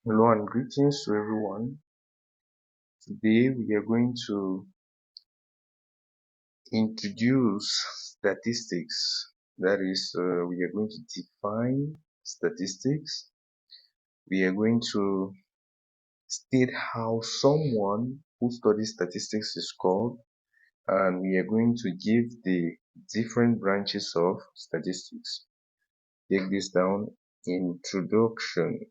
Hello and greetings to everyone. Today we are going to introduce statistics. That is, we are going to define statistics. We are going to state how someone who studies statistics is called, and we are going to give the different branches of statistics. Take this down. Introduction.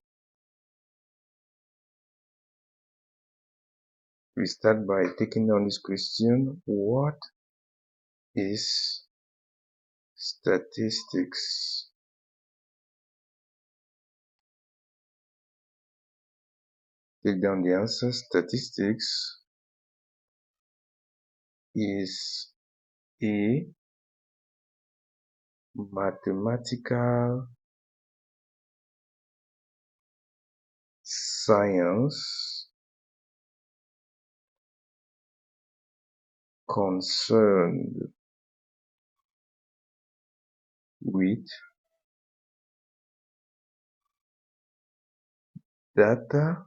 We start by taking down this question: what is statistics? Take down the answer. Statistics is a mathematical science concerned with data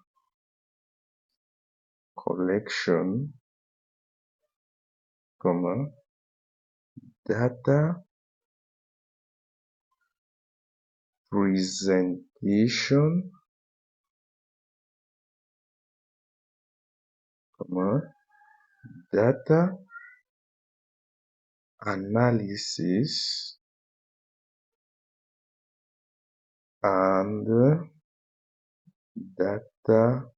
collection, data presentation, data analysis, and data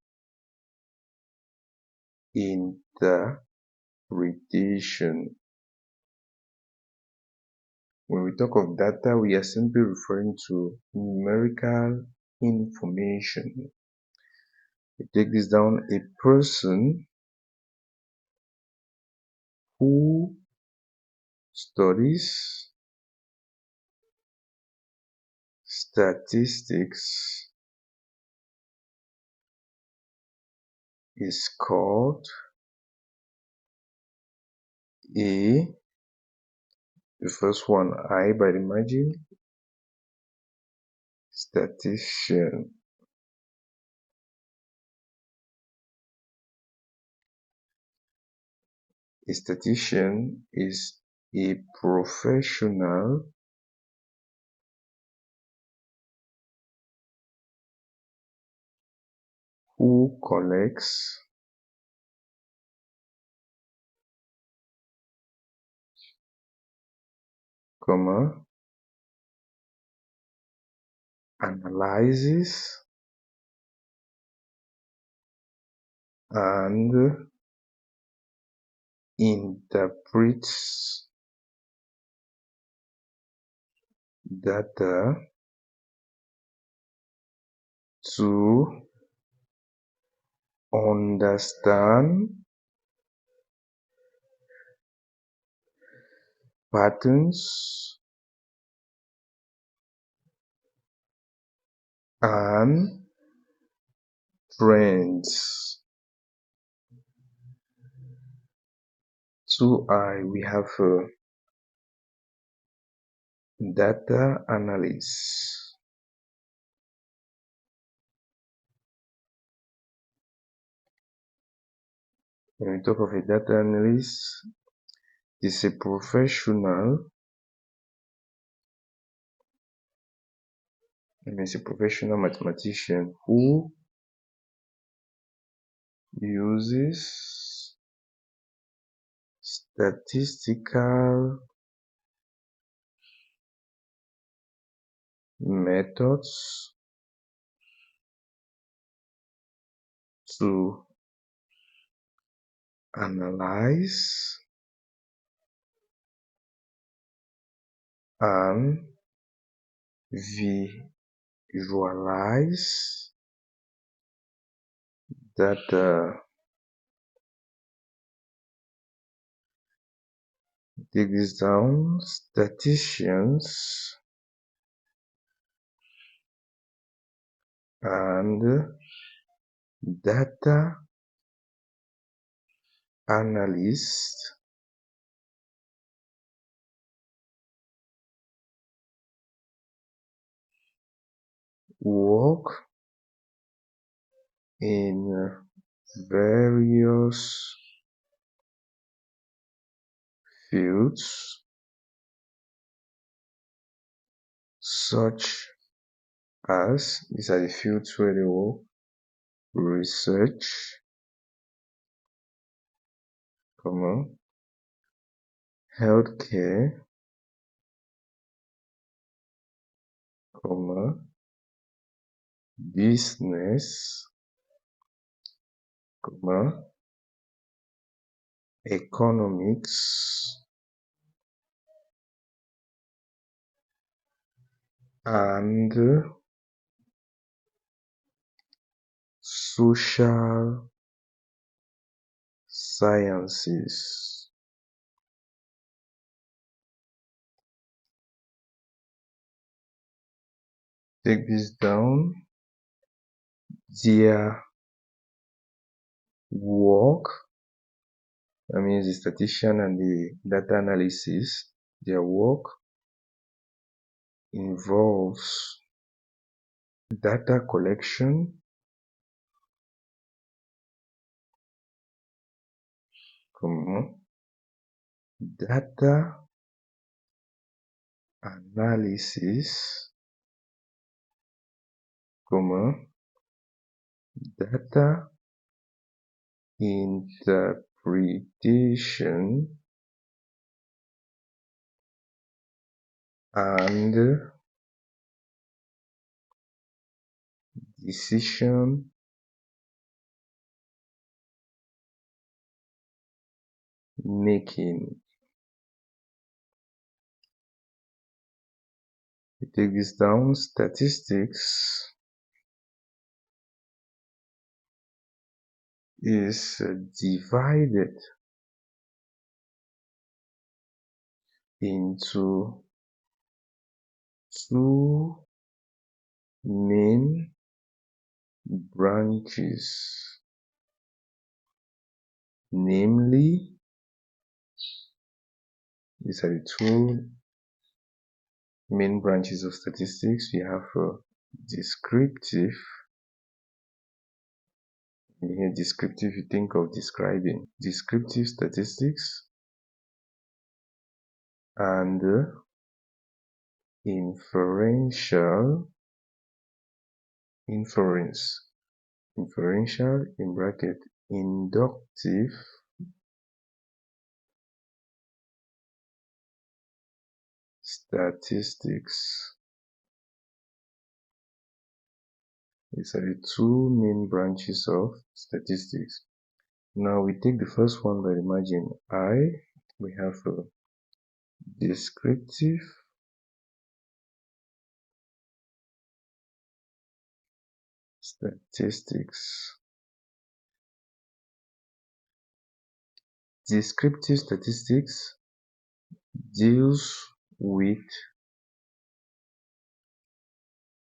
interpretation. When we talk of data, we are simply referring to numerical information. We take this down. A person who studies statistics is called the first one, I by the margin, statistician. A statistician is a professional who collects analyzes and interprets data to understand patterns and trends. 2I, we have data analyst. When we talk of a data analyst, it's a professional, it's a professional mathematician who uses statistical methods to analyze and visualize data. Take this down. Statisticians and data analysts work in various fields such as, these are the fields where they work: research, healthcare, business, economics, and social sciences. Take this down. Their work, that means the statistician and the data analysis, their work involves data collection, data analysis, data interpretation, and decision making. We take this down. Statistics is divided into two main branches, namely, these are the two main branches of statistics. We have descriptive. Here, descriptive, you think of describing. Descriptive statistics and inferential in bracket inductive statistics. These are the two main branches of statistics. Now we take the first one by the margin I. We have descriptive statistics. Descriptive statistics deals with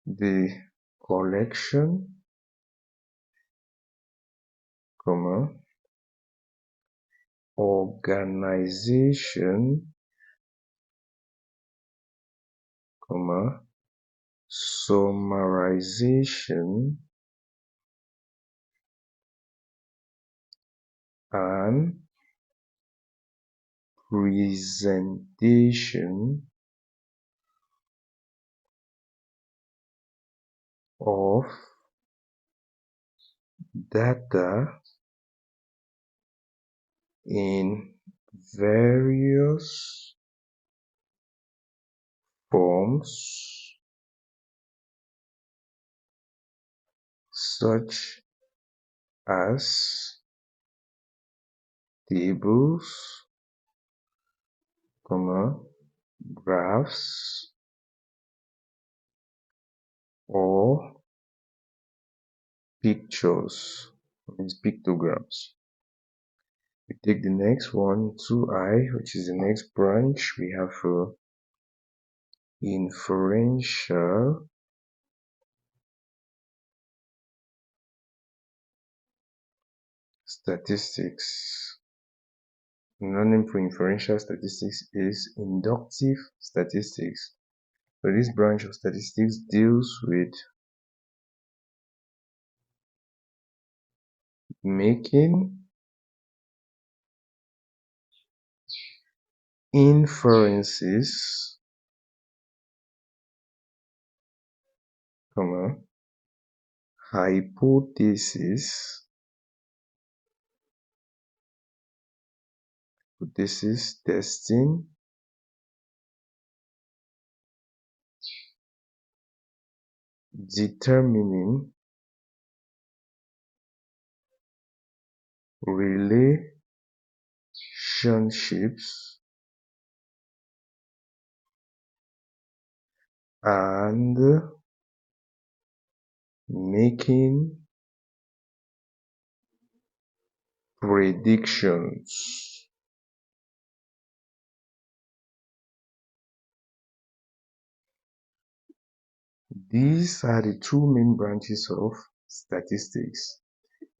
the collection, organization, summarization, and presentation of data in various forms such as tables, graphs, or pictures, means pictograms. We take the next one, 2I, which is the next branch. We have inferential statistics. Another name for inferential statistics is inductive statistics. So this branch of statistics deals with making inferences, hypothesis, testing, determining relationships, and making predictions. These are the two main branches of statistics.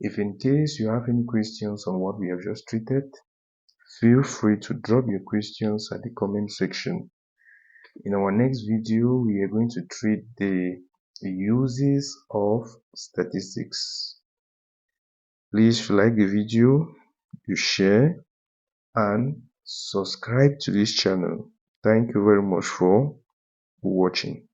If in case you have any questions on what we have just treated, feel free to drop your questions at the comment section. In our next video, we are going to treat the uses of statistics. Please, if you like the video, you share and subscribe to this channel. Thank you very much for watching.